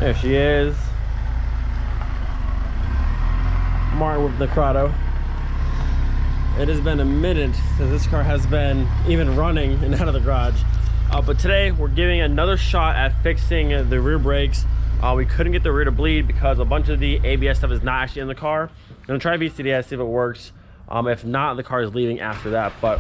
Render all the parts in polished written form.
There she is. Martin with the Corrado. It has been a minute since this car has been even running and out of the garage. But today we're giving another shot at fixing the rear brakes. We couldn't get the rear to bleed because a bunch of the ABS stuff is not actually in the car. I'm gonna try vcds, see if it works. If not, the car is leaving after that, but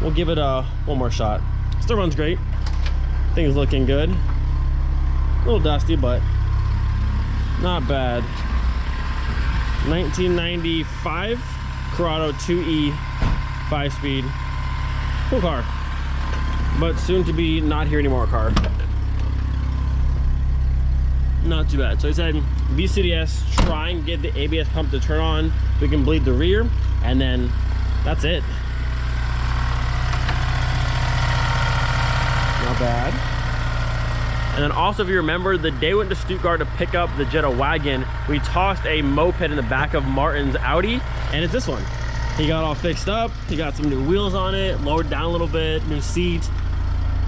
we'll give it one more shot. Still runs great. Things looking good. A little dusty, but not bad. 1995 Corrado 2E 5-speed. Cool car, but soon to be not here anymore car. Not too bad. So he said vcds, try and get the ABS pump to turn on. We can bleed the rear, and then that's it. Not bad. And then also, if you remember, the day we went to Stuttgart to pick up the Jetta wagon, we tossed a moped in the back of Martin's Audi, and it's this one. He got all fixed up. He got some new wheels on it, lowered down a little bit, new seat.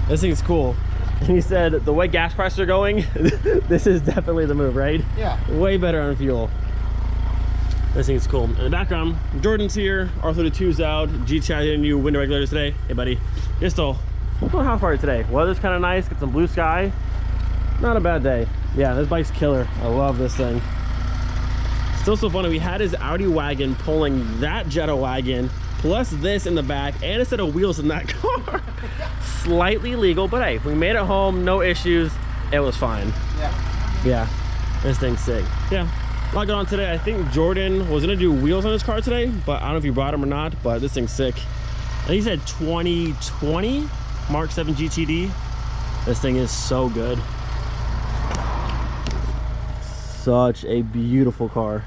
This thing's cool. And he said the way gas prices are going, this is definitely the move, right? Yeah. Way better on fuel. This thing's cool. In the background, Jordan's here, R32's out, GTI did a new window regulators today. Hey buddy, you're still going house party today. Weather's kind of nice, get some blue sky. Not a bad day. Yeah, this bike's killer. I love this thing. Still so funny, we had his Audi wagon pulling that Jetta wagon, plus this in the back, and a set of wheels in that car. Slightly illegal, but hey, we made it home, no issues. It was fine. Yeah, this thing's sick. Yeah, a lot going on today. I think Jordan was gonna do wheels on his car today, but I don't know if he brought them or not, but this thing's sick. I think he said 2020 Mark 7 GTD. This thing is so good. Such a beautiful car.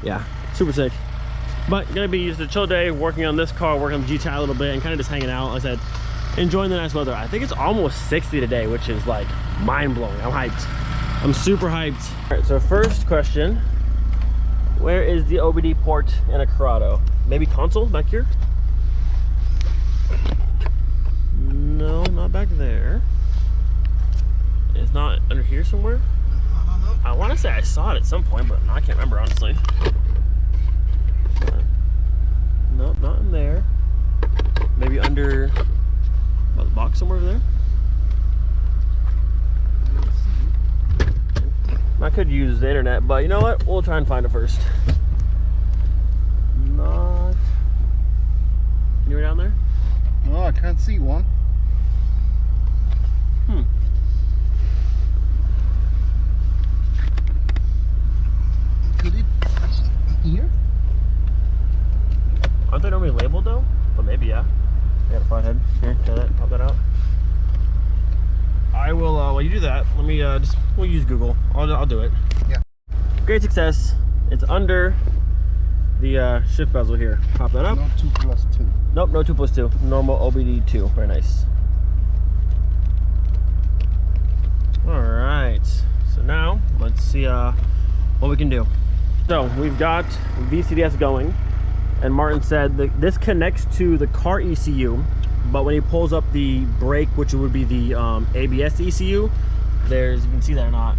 Yeah, super sick. But gonna be just a chill day, working on this car, working on the GTI a little bit, and kind of just hanging out. Like I said, enjoying the nice weather. I think it's almost 60 today, which is like mind-blowing. I'm hyped. I'm super hyped. All right, so first question, where is the OBD port in a Corrado? Maybe console back here? No, not back there. It's not under here somewhere? I want to say I saw it at some point, but I can't remember, honestly. Nope, not in there. Maybe under the box somewhere over there. I could use the internet, but you know what? We'll try and find it first. Not anywhere down there? No, I can't see one. Could it here? Aren't they normally labeled though? But maybe, yeah. I got a flathead. Here, try that, pop that out. I will, while you do that, let me we'll use Google. I'll do it. Yeah. Great success. It's under the shift bezel here. Pop that up. No 2+2. Nope, no 2+2. Normal OBD 2. Very nice. All right. So now let's see what we can do. So we've got VCDS going, and Martin said that this connects to the car ECU, but when he pulls up the brake, which would be the ABS ECU, there's, you can see that or not.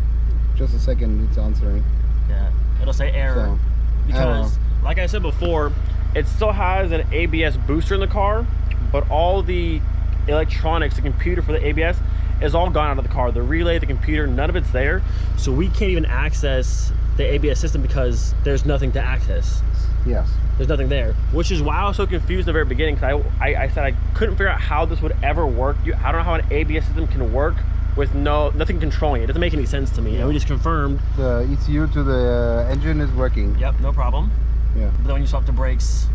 Just a second, it's answering. Yeah, it'll say error. So, because, like I said before, it still has an ABS booster in the car, but all the electronics, the computer for the ABS, is all gone out of the car. The relay, the computer, none of it's there. So we can't even access the ABS system because there's nothing to access. Yes. There's nothing there, which is why I was so confused in the very beginning, because I said I couldn't figure out how this would ever work. I don't know how an ABS system can work with nothing controlling it. It doesn't make any sense to me. And we just confirmed the ECU to the engine is working. Yep, no problem. Yeah. But then when you swap to brakes,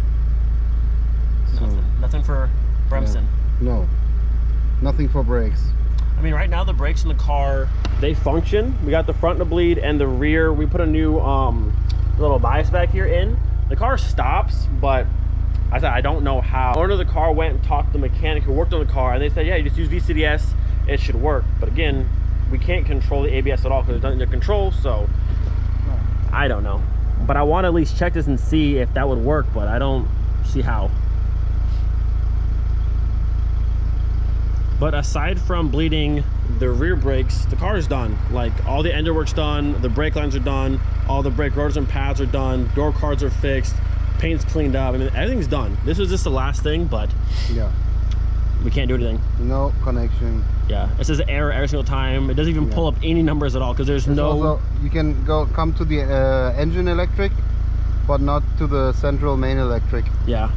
So, nothing for Bremsen. Yeah. No, nothing for brakes. I mean, right now the brakes in the car, they function. We got the front to bleed and the rear. We put a new little bias back here in. The car stops, but I said I don't know how. The owner of the car went and talked to the mechanic who worked on the car, and they said, yeah, you just use VCDS, it should work. But again, we can't control the ABS at all because it's nothing to control, so I don't know. But I want to at least check this and see if that would work, but I don't see how. But aside from bleeding the rear brakes, the car is done. Like all the engine work's done, the brake lines are done, all the brake rotors and pads are done, door cards are fixed, paint's cleaned up. I mean, everything's done. This was just the last thing, but yeah, we can't do anything. no connection. Yeah, it says error every single time. It doesn't even pull up any numbers at all because there's no. Also, you can come to the engine electric, but not to the central main electric. Yeah.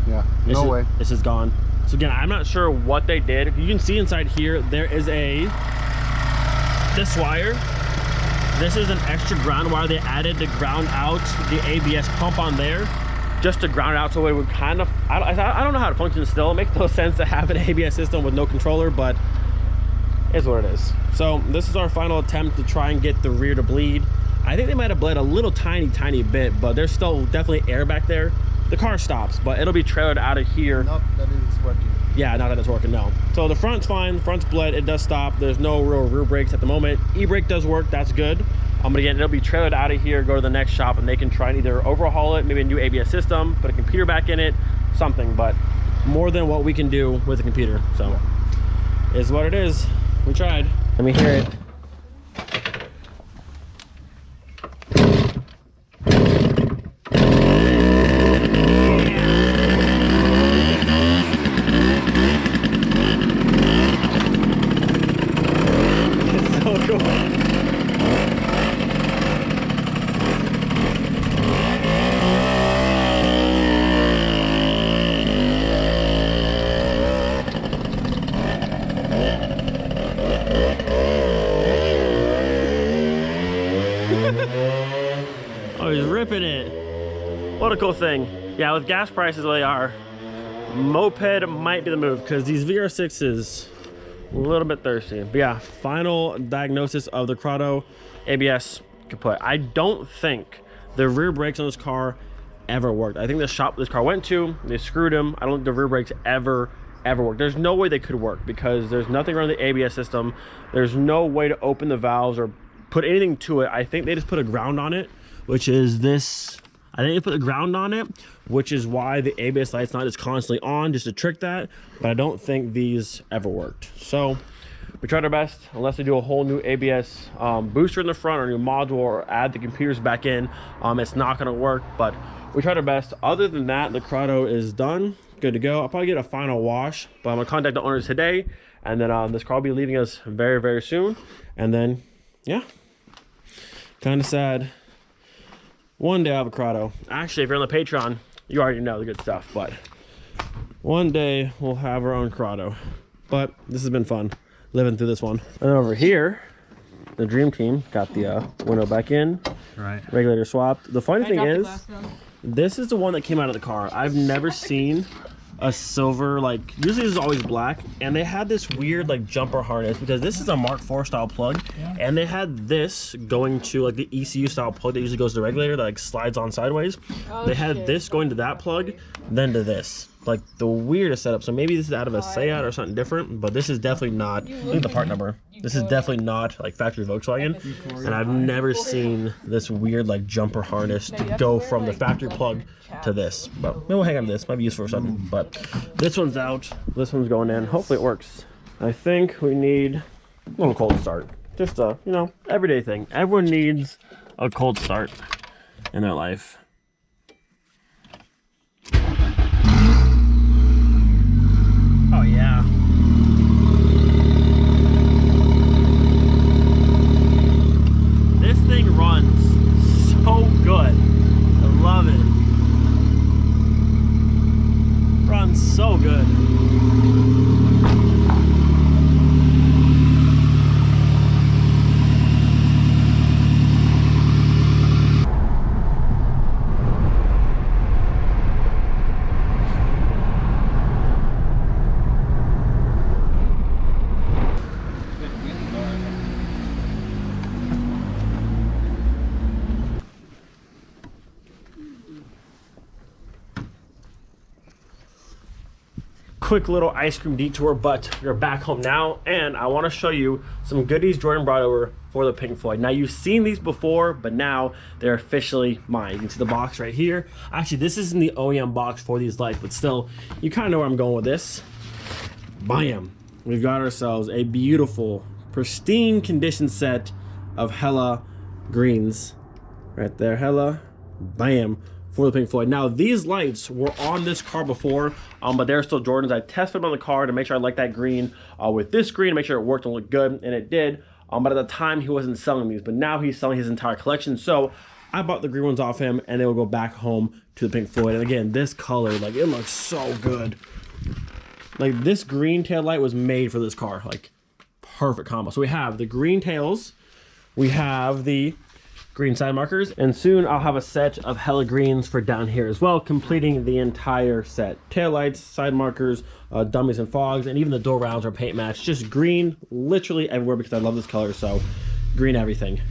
Yeah, no way. This is gone. So again, I'm not sure what they did. You can see inside here, there is this wire. This is an extra ground wire they added to ground out the ABS pump on there, just to ground it out so it would kind of, I don't know how it functions still. It makes no sense to have an ABS system with no controller, but it's what it is. So this is our final attempt to try and get the rear to bleed. I think they might have bled a little tiny bit, but there's still definitely air back there. The car stops, but it'll be trailered out of here. Not that it's working. Yeah, not that it's working, no. So the front's fine, the front's bled, it does stop. There's no real rear brakes at the moment. E-brake does work, that's good. But again, it'll be trailered out of here, go to the next shop, and they can try and either overhaul it, maybe a new ABS system, put a computer back in it, something, but more than what we can do with a computer. So, is what it is. We tried. Let me hear it. Oh, he's ripping it. What a cool thing. Yeah, with gas prices the way they are, moped might be the move because these VR6s a little bit thirsty. But yeah, final diagnosis of the Corrado ABS kaput. I don't think the rear brakes on this car ever worked. I think the shop this car went to, they screwed them. I don't think the rear brakes ever worked. There's no way they could work because there's nothing around the ABS system. There's no way to open the valves or put anything to it. I think they just put a ground on it, which is this. I think they put a ground on it, which is why the ABS light's not just constantly on, just to trick that. But I don't think these ever worked. So we tried our best. Unless they do a whole new ABS booster in the front or a new module or add the computers back in, it's not going to work. But we tried our best. Other than that, the Corrado is done, good to go. I'll probably get a final wash, but I'm gonna contact the owners today, and then this car will be leaving us very soon. And then, yeah, kind of sad. One day I'll have a Corrado. Actually, if you're on the Patreon, you already know the good stuff, but one day we'll have our own Corrado. But this has been fun, living through this one. And over here, the Dream Team got the window back in, right? Regulator swapped. The funny thing is, this is the one that came out of the car. I've never seen a silver, like usually this is always black, and they had this weird like jumper harness because this is a Mark IV style plug, and they had this going to like the ECU style plug that usually goes to the regulator that like slides on sideways. They had this going to that plug, then to this. Like the weirdest setup. So maybe this is out of a Seat or something different, but this is definitely not, look at the part number. This is definitely not like factory Volkswagen, and I've never seen this weird like jumper harness to go from the factory plug to this. But maybe we'll hang on to this, might be useful for something. But this one's out, this one's going in. Hopefully it works. I think we need a little cold start. Just a, you know, everyday thing. Everyone needs a cold start in their life. Oh yeah. This thing runs so good. I love it. Runs so good. Quick little ice cream detour, but we're back home now, and I want to show you some goodies Jordan brought over for the Pink Floyd. Now you've seen these before, but now they're officially mine. You can see the box right here. Actually, this isn't the OEM box for these lights, but still, you kind of know where I'm going with this. Bam! We've got ourselves a beautiful pristine condition set of hella greens. Right there, hella, bam, for the Pink Floyd. Now, these lights were on this car before, but they're still Jordans. I tested them on the car to make sure I like that green with this green, to make sure it worked and looked good, and it did. But at the time, he wasn't selling these, but now he's selling his entire collection. So I bought the green ones off him, and they will go back home to the Pink Floyd. And again, this color, like, it looks so good. Like, this green tail light was made for this car. Like, perfect combo. So we have the green tails, we have the green side markers, and soon I'll have a set of hella greens for down here as well, completing the entire set. Tail lights, side markers, dummies and fogs, and even the door rounds are paint matched. Just green literally everywhere because I love this color, so green everything.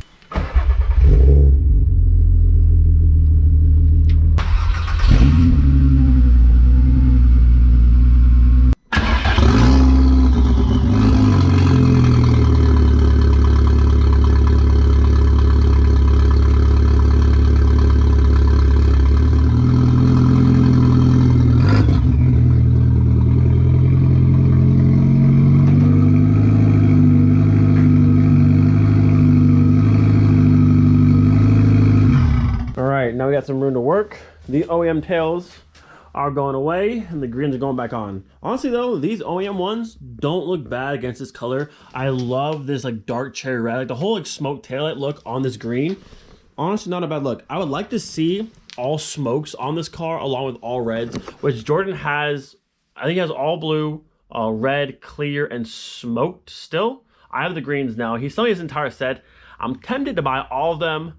Now we got some room to work. The OEM tails are going away and the greens are going back on. Honestly though, these OEM ones don't look bad against this color. I love this like dark cherry red, like the whole like smoke taillight look on this green. Honestly, not a bad look. I would like to see all smokes on this car along with all reds, which Jordan has. I think he has all blue, red, clear, and smoked still. I have the greens now. He's selling his entire set. I'm tempted to buy all of them.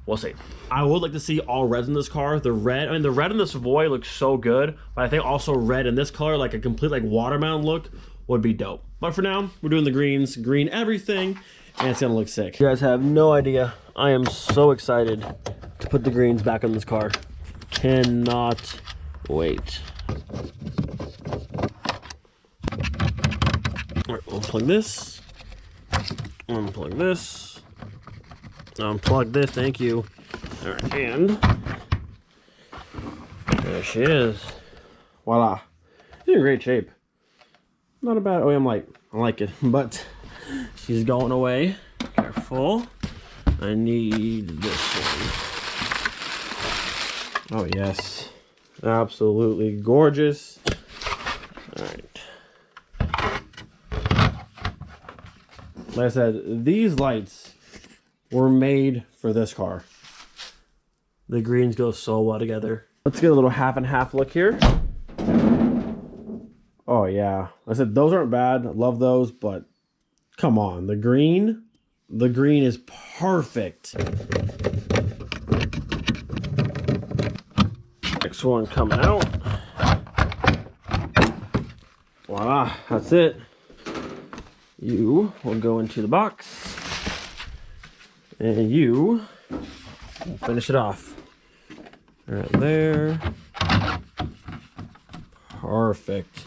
We'll see. I would like to see all reds in this car. The red, I mean, the red in the Savoy looks so good, but I think also red in this color, like a complete like watermelon look, would be dope. But for now, we're doing the greens, green everything, and it's gonna look sick. You guys have no idea. I am so excited to put the greens back on this car. Cannot wait. All right, unplug this. Unplug this. Unplug this, thank you. All right, and there she is. Voila. She's in great shape. Not a bad OEM light. I like it, but she's going away. Careful. I need this one. Oh, yes. Absolutely gorgeous. All right. Like I said, these lights were made for this car. The greens go so well together. Let's get a little half and half look here. Oh yeah, like I said, those aren't bad. I love those, but come on, the green is perfect. Next one coming out. Voila, that's it. You will go into the box. And you finish it off right there. Perfect.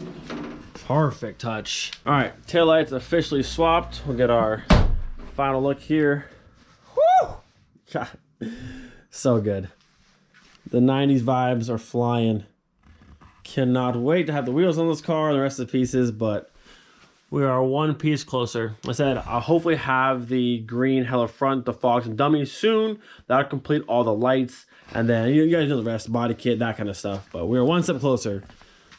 Perfect touch. All right, taillights officially swapped. We'll get our final look here. Woo! God, so good. The 90s vibes are flying. Cannot wait to have the wheels on this car and the rest of the pieces, but we are one piece closer. Like I said, I'll hopefully have the green hella front, the fogs and dummies soon. That'll complete all the lights. And then you guys know the rest, body kit, that kind of stuff. But we're one step closer.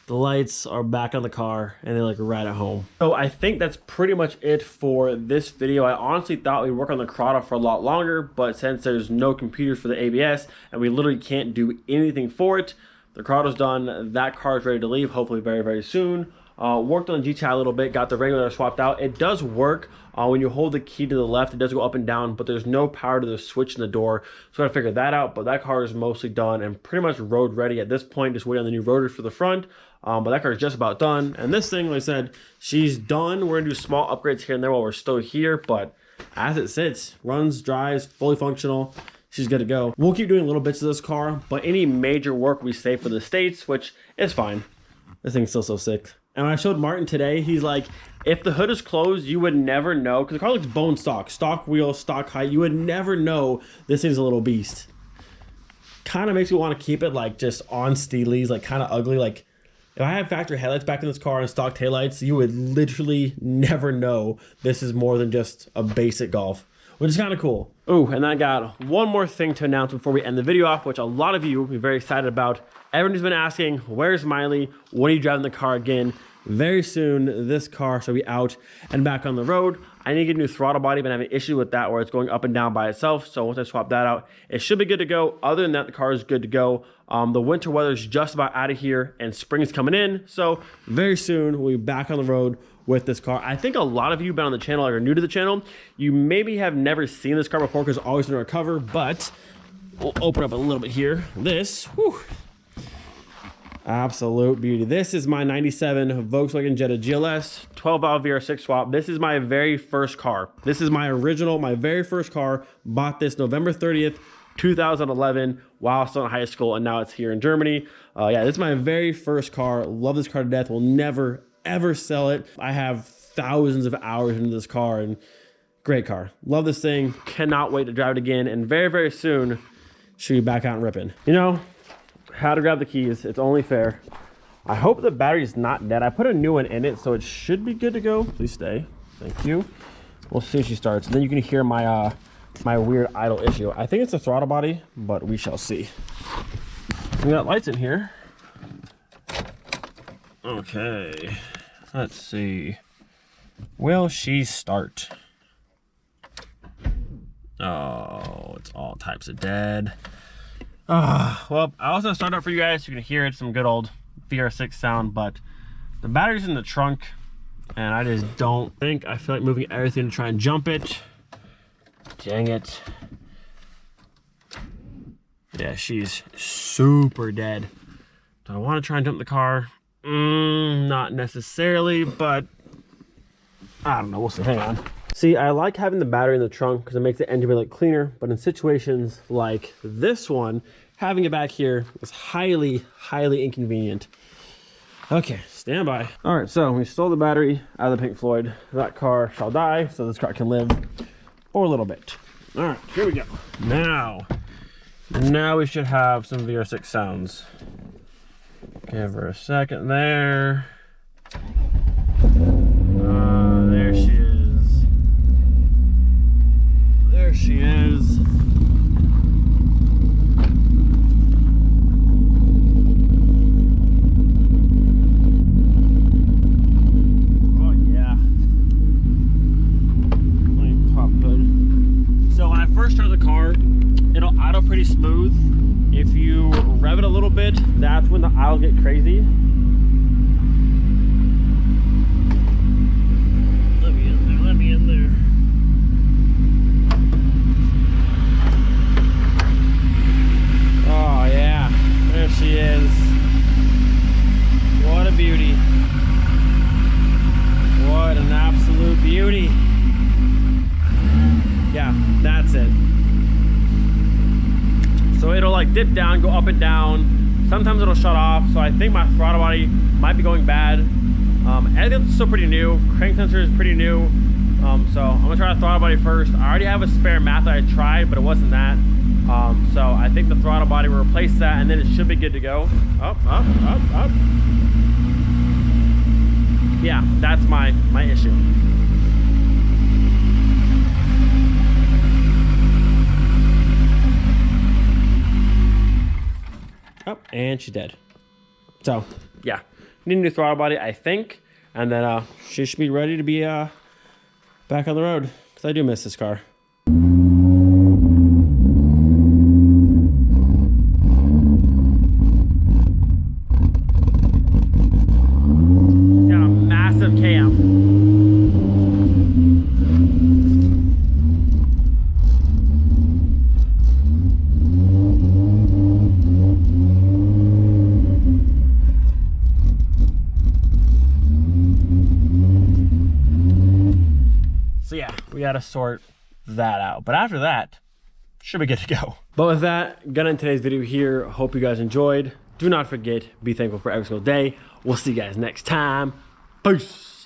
The lights are back on the car and they're like right at home. So I think that's pretty much it for this video. I honestly thought we'd work on the Corrado for a lot longer, but since there's no computers for the ABS and we literally can't do anything for it, the Corrado's done. That car is ready to leave, hopefully very, very soon. Worked on the GTI a little bit, got the regulator swapped out. It does work. When you hold the key to the left, it does go up and down, but there's no power to the switch in the door. So I gotta figure that out, but that car is mostly done and pretty much road ready at this point. Just waiting on the new rotors for the front. But that car is just about done. And this thing, like I said, she's done. We're gonna do small upgrades here and there while we're still here, but as it sits, runs, drives, fully functional. She's good to go. We'll keep doing little bits of this car, but any major work we save for the States, which is fine. This thing's still so sick. And when I showed Martin today, he's like, if the hood is closed, you would never know, because the car looks bone stock, stock wheels, stock height. You would never know this thing's a little beast. Kind of makes me want to keep it like just on steelies, like kind of ugly. Like If I had factory headlights back in this car and stock taillights, you would literally never know this is more than just a basic Golf, which is kind of cool. Oh, and I got one more thing to announce before we end the video off, which a lot of you will be very excited about. Everyone's been asking, where's Miley? When are you driving the car again? Very soon, this car shall be out and back on the road. I need to get a new throttle body, but I have an issue with that where it's going up and down by itself. So once I swap that out, it should be good to go. Other than that, the car is good to go. The winter weather is just about out of here and spring is coming in. So very soon, we'll be back on the road with this car. I think a lot of you have been on the channel or are new to the channel. You maybe have never seen this car before because it's always under a cover, but we'll open up a little bit here. This, whew, absolute beauty. This is my 97 Volkswagen Jetta GLS 12 valve VR6 swap. This is my very first car. This is my original, my very first car. Bought this November 30th, 2011 while still in high school, and now it's here in Germany. Yeah, this is my very first car. Love this car to death. Will never ever sell it. I have thousands of hours into this car, and great car. Love this thing. Cannot wait to drive it again, and very, very soon should be back out and ripping. You know, how to grab the keys. It's only fair. I hope the battery's not dead. I put a new one in it, so it should be good to go. Please stay. Thank you. We'll see if she starts. And then you can hear my my weird idle issue. I think it's a throttle body, but we shall see. We got lights in here. Okay. Let's see. Will she start? Oh, it's all types of dead. Well, I also started up for you guys. You can hear it, some good old VR6 sound, but the battery's in the trunk, and I just don't think I feel like moving everything to try and jump it. Dang it. Yeah, she's super dead. Do I want to try and jump the car? Not necessarily, but I don't know. We'll see. Hang on. See, I like having the battery in the trunk because it makes the engine look cleaner, but in situations like this one, having it back here is highly, highly inconvenient. Okay, stand by. All right, so we stole the battery out of the Pink Floyd. That car shall die, so this car can live for a little bit. All right, here we go. Now we should have some VR6 sounds. Give her a second there. There she is. There she is. Oh yeah. Let me pop hood. So when I first start the car, it'll idle pretty smooth. If you rev it a little bit, that's when the idle get crazy. Let me in there. Oh yeah, there she is. What a beauty. What an absolute beauty. Yeah, that's it. So it'll like dip down, go up and down. Sometimes it'll shut off. So I think my throttle body might be going bad. Everything's still pretty new. Crank sensor is pretty new. So I'm gonna try the throttle body first. I already have a spare mat that I tried, but it wasn't that. So I think the throttle body will replace that, and then it should be good to go. Up, up, up, up. Yeah, that's my issue. Oh, and she's dead. So yeah, need a new throttle body, I think, and then she should be ready to be back on the road, because I do miss this car. It's got a massive cam. So yeah, we gotta sort that out. But after that, should be good to go. But with that, gonna end today's video here. Hope you guys enjoyed. Do not forget, be thankful for every single day. We'll see you guys next time. Peace.